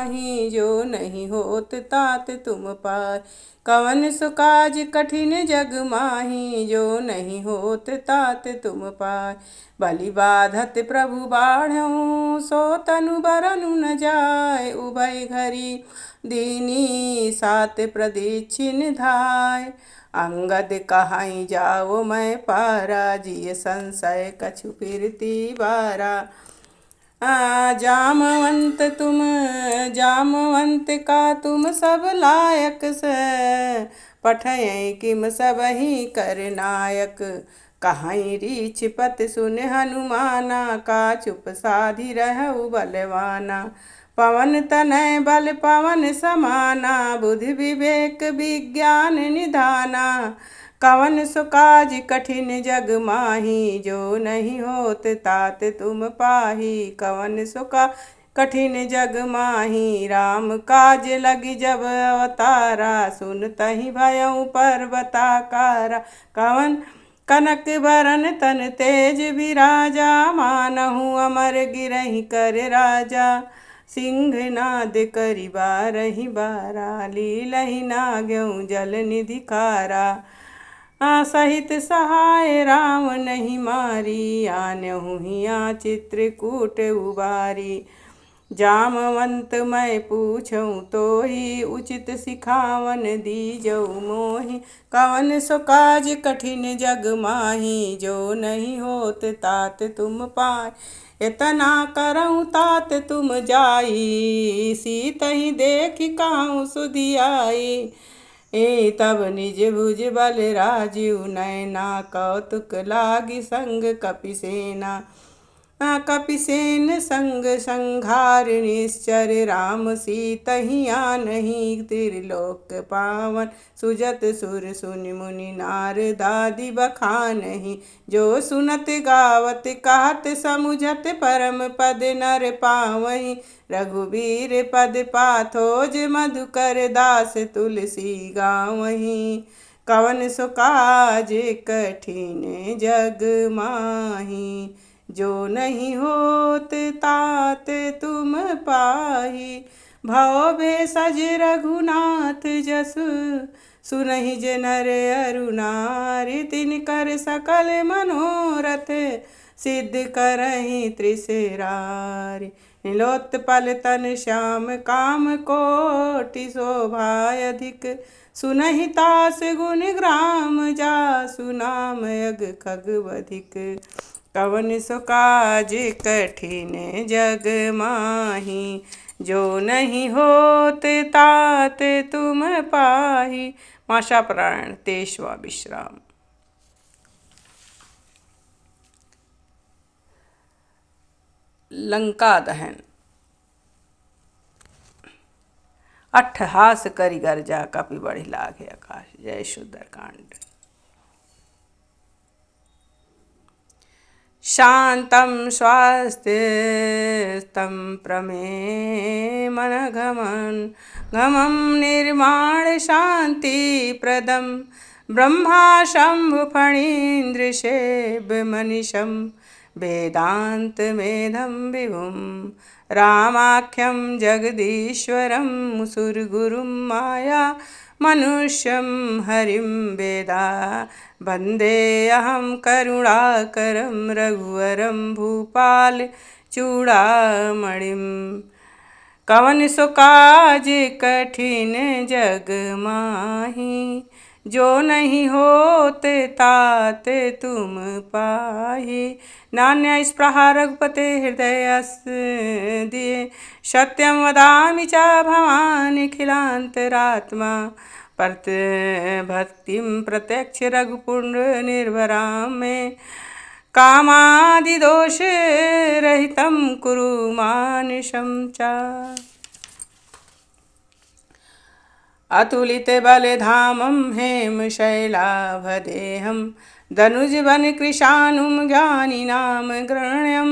माही, जो नहीं होत तात तुम पाय। कवन सो काज कठिन जग माही, जो नहीं होत तात तुम पाय। बलि बाधत प्रभु बाढ़ऊ, सो तनु बरनु न जाय। उभय घरी दीनी सात प्रदीक्षिण धाय। अंगद कहाई जाओ मैं पारा, जिय संशय कछु फिरती बारा। जामवंत का तुम सब लायक से, पठय किम सबहि कर नायक। कहाई रीछ पत सुन हनुमाना, का चुप साधि रहउ बलवाना। पवन तनय बल पवन समाना, बुद्धि विवेक विज्ञान निधाना। कवन सो काज कठिन जग माही, जो नहीं होत तात तुम पाही। कवन सो काज कठिन जग माही, राम काज लगी जब अवतारा। सुनतहि भयउ पर्वताकारा, कवन कनक बरन तन तेज विराजा। मानहु अमर गिरहि कर राजा, सिंहनाद करि बारहि बारा। लीलहि नाग्यउ जल निधि खारा, सहित सहाय राम नहीं मारी। आन्यहु हिया चित्रकूट उबारी। जामवंत मैं पूछऊँ तोहि, उचित सिखावन दीजऊ मोहि। कवन सो काज कठिन जग माही, जो नहीं होत तात तुम पाय। एतना करऊँ तात तुम जाई, सीतहि देखि कहूँ सुधियाई। तब निज भुज बल राजीव नैना, कौतुक लागी संग कपिसेना। कपिसेन संग संघार निश्चर, राम सीतहि आनहि त्रिलोक पावन। सुजत सुर सुनि मुनि नारदादि बखानहि, जो सुनत गावत कहत समुझत परम पद नर पावहीं। रघुबीर पद पाथोज मधुकर दास तुलसी गावहीं। कवन सो काज कठिन जग माही, जो नहीं होत तात तुम पाही। भव भेषज रघुनाथ जसु, सुनहि जे नर अरु नारी। तिनकर सकल मनोरथ, सिद्ध करहि त्रिसरारी। नीलोत्पल तन श्याम काम कोटि, शोभा अधिक सुनहि तास गुण ग्राम। जासु नाम अग खगवधिक, कवन सो काज कठिन जग माही। जो नहीं होत तात तुम पाही। माशा पुराण 23वां विश्राम। लंका दहन। अट्ठहास करि गर्जा, कपि बढ़ि लागे आकाश। जय सुंदरकांड। शांतं स्वास्थ्यस्तं प्रमेमनघमं निर्माण शांतिप्रदं। ब्रह्मा शंभु फणीन्द्रशेबमनिशं, वेदान्तमेधं विभुं। रामाख्यं जगदीश्वरं, सुरगुरुं माया मनुष्यं हरिं वेदा। वन्देऽहं करुणाकरं रघुवरं भूपाल चूड़ामणिं। कवन सो काज कठिन जग माही, जो नहीं होत तात तुम पाही। नान्य स्पृहा रघुपते हृदयस दिए, सत्यं वदामि च भवानिखिलान्तरात्मा। भक्तिं प्रत्यक्ष रघुपुर निर्भरां मे, कामादिदोष रहितं कुरु मानुषं च। अतुलित बलधामं हेमशैलाभदेहं, दनुजवन कृशानुं ज्ञानिनां गण्यं।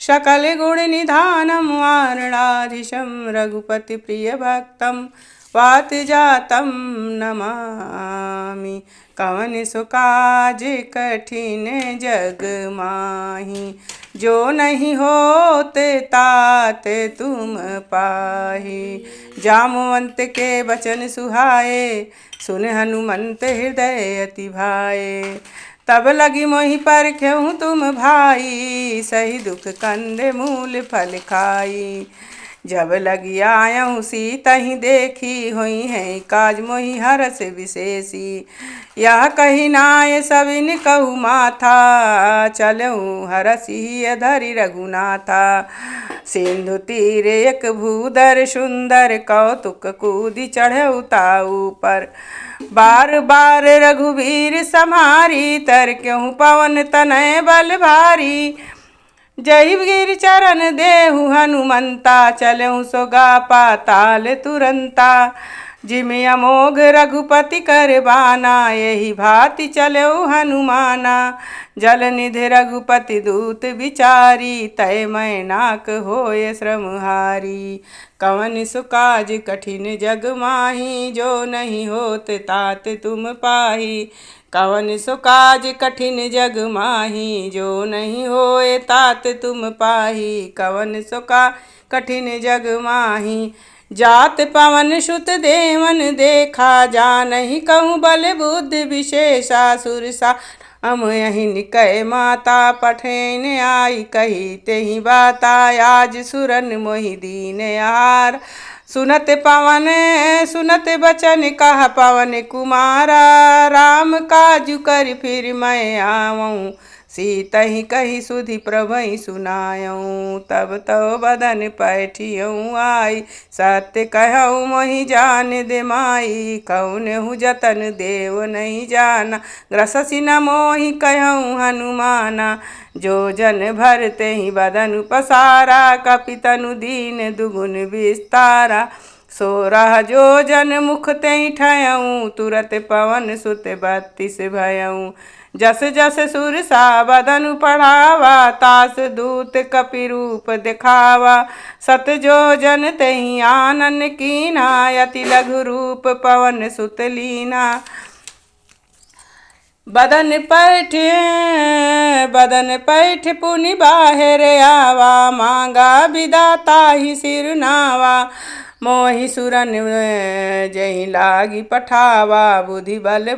सकल गुण निधानम वारणाधीशं रघुपति प्रिय भक्तम वात जातम नमामि। कवन सो काज कठिन जग माही जो नहीं होत तात तुम पाही। जामवंत के बचन सुहाए सुन हनुमंत हृदय अति भाए। तब लगी मोहि परख्यहु तुम भाई सही दुख कंदे मूल फल खाई। जब लगी आयहु सीतहि देखी होई है काज मोहि हरस विशेषी। यह कही नाय सविन कहु माथा चलहु हरसि धरि रघुनाथा। सिंधु तीर एक भूधर सुंदर कौतुक कूदि चढ़ऊ ताऊ पर। बार बार रघुवीर सम्हारी तर क्यों पवन तनय बल भारी। जय गिर चरण देहु हनुमंता चलहु सोगा पाताल तुरंता। जिमि अमोघ रघुपति कर बाना यही भांति चलहु हनुमाना। जल निधि रघुपति दूत विचारी तय मैं नाक होय श्रमहारी। कवन सो काज कठिन जग माही जो नहीं होत तात तुम पाही। कवन सो काज कठिन जग माही जो नहीं होए तात तुम पाही। कवन सो का कठिन जग माही जात पवन सुत देवन देखा। जा नहीं कहूँ बल बुद्धि विशेषा सुरसा हम यही निकय माता पठेन आई। कही तेहि बाता आज सुरन मोहि दीन यार। सुनत बचन कहा पवन कुमारा। राम काजु कर फिर मैं आवऊँ सीतहि कही सुधि प्रभई सुनायऊँ। तब तो बदन पैठियऊँ आई सत्य कहऊँ मोहि जान दे माई। कौनहु जतन देव नहीं जाना ग्रससि न मोहि कहऊँ हनुमाना। जो जन भरते ही बदन पसारा कपितनु दीन दुगुन विस्तारा। सोरह जो जन मुख तेहि ठयऊँ तुरत पवन सुत 32 भयऊँ। जस जस सुरसा बदन पढ़ावा तास दूत कपि रूप दिखावा। सत जो जन तेहि आनन कीना अति लघु रूप पवन सुत लीना। बदन पैठ पुनि बाहिर आवा मांगा विदाता ही सिर नावा। मोहि सुरन जहि लागी पठावा बुद्धि बल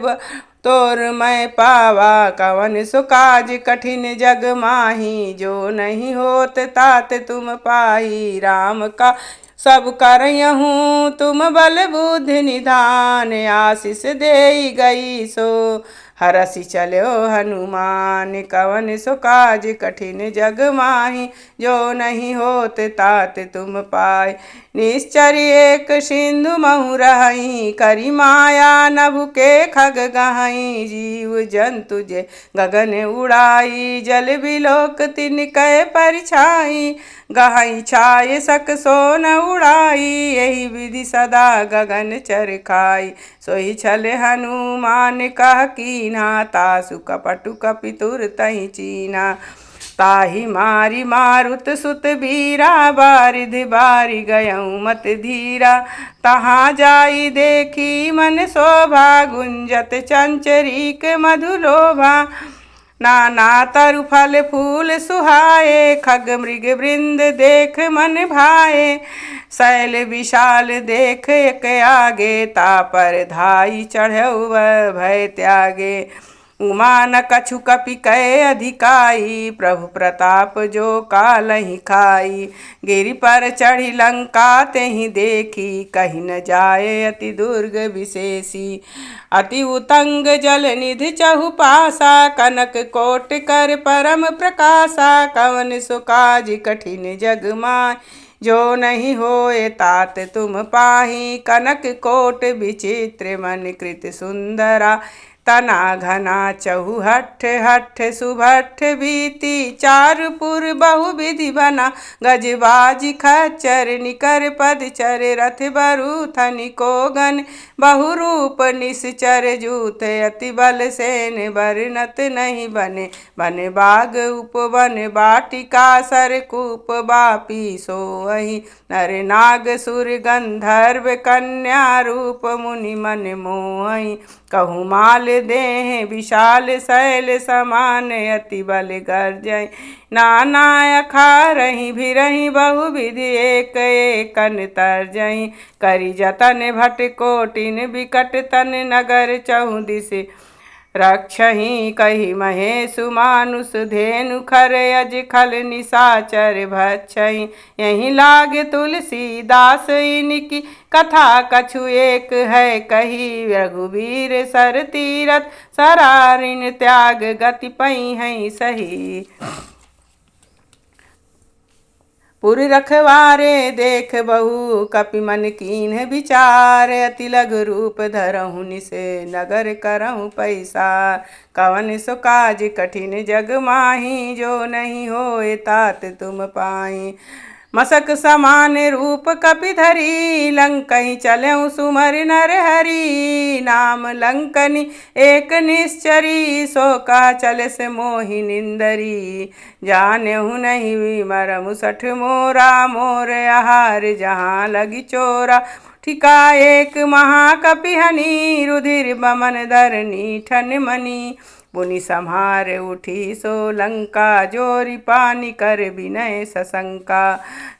तोर मैं पावा। कवन सो काज कठिन जग माही जो नहीं होत तात तुम पाही। राम का सब करयहूँ तुम बल बुद्धि निधान। आशीष देई गई सो हरसि चलो हनुमान। कवन सो काज कठिन जग माही जो नहीं होत तात तुम पाय। निश्चर एक सिंधु महु रहई करी माया नभु के खग गहई। जीव जंतु जे गगन उड़ाई जल बिलोक तिन कै परिछाई। गहई छाय सक सोन उड़ाई यही विधि सदा गगन चर खाई। सोई छल हनुमान कह कीन्हा तासु कपटु कपि तुरतहि चीना। ताहि मारी मारुत सुत बीरा बारिधि बारि गयऊँ मत धीरा। तहाँ जाई देखी मन शोभा गुंजत चंचरीक मधुलोभा। नाना तरु फल फूल सुहाए खग मृग वृंद देख मन भाए। शैल विशाल देख एक आगे तापर धाई चढ़ऊ भय त्यागे। उमा न कछु कपि कै अधिकाई प्रभु प्रताप जो कालहि खाई। गिरि पर चढ़ी लंका तेहि देखी कहीं न जाए अति दुर्ग विशेषी। अति उतंग जल निधि चहु पासा कनक कोट कर परम प्रकाशा। कवन सो काज कठिन जग माय जो नहीं होए तात तुम पाही। कनक कोट विचित्र मन कृत सुंदरा तना घना चौहठ हठ सुभठ बीती चारपुर बहुविधि बना गजबाज खच्चर निकर पदचर रथ बरु थनिको गन बहुरूप निश्चर जूथ अति बल सेन बरनत नहीं बने बन बाग उपवन बाटिका सरकूप बापी सोहि नर नाग सुर गंधर्व कन्या रूप मुनि मन मोहि कहूँ माल देह विशाल शैल समान अति बल गर्जय नाना अखारहि भिरहि बहुविधि एक एकन तर्जहि करि जतन भट कोटिन विकट तन नगर चहुदिस रक्षहि कहि महेशु मानुष धेनु खर अज खल निशाचर भक्षहि यही लागे तुलसीदास इनकी कथा कछु एक है कही रघुवीर सर तीरथ सरारिन त्याग गति पई है सही पुर रखवारे देख बहु कपि मन कीन्ह विचार अति लघु रूप धरहु निस नगर करहु पैसा कवन सो काज कठिन जग माही जो नहीं होए तात तुम पाई मसक समान रूप कपि धरी लंकहि चलऊँ सुमर नर हरि नाम लंकनि एक निश्चरी सो का चल से मोहि निंदरी जानहु नहीं मरमु सठ मोरा मोर आहार जहाँ लगी चोरा ठिका एक महाकपि हनि रुधिर बमन धरनी ठन मनी पुनि सम्हार उठी सो लंका जोरी पानी कर विनय सशंका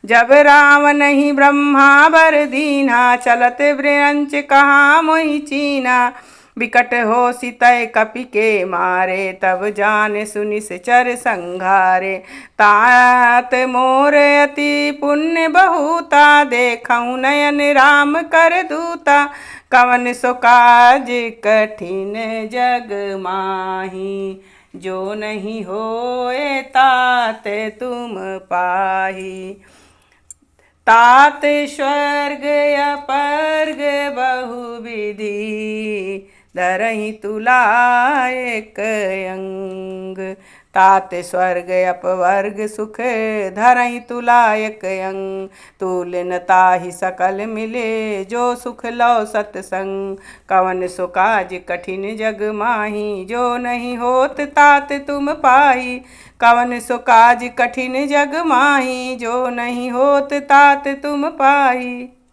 जब राम नहीं ब्रह्मा बर दीना चलत ब्रंच कहाँ मोहि चीना विकट हो सितय कपि के मारे तब जान सुनिस चर संघारे तात मोर अति पुण्य बहुता देखऊँ नयन राम कर दूता कवन सो काज कठिन जग माही जो नहीं होए तात तुम पाही तात स्वर्ग अपर्ग बहुविधि धरहि तुला एक अंग तात स्वर्ग अपवर्ग सुख धरहि तुला एक अंग तुल न ताहि सकल मिले जो सुख लो सत्संग कवन सो काज कठिन जग माही जो नहीं होत तात तुम पाही कवन सो काज कठिन जग माही जो नहीं होत तात तुम पाही।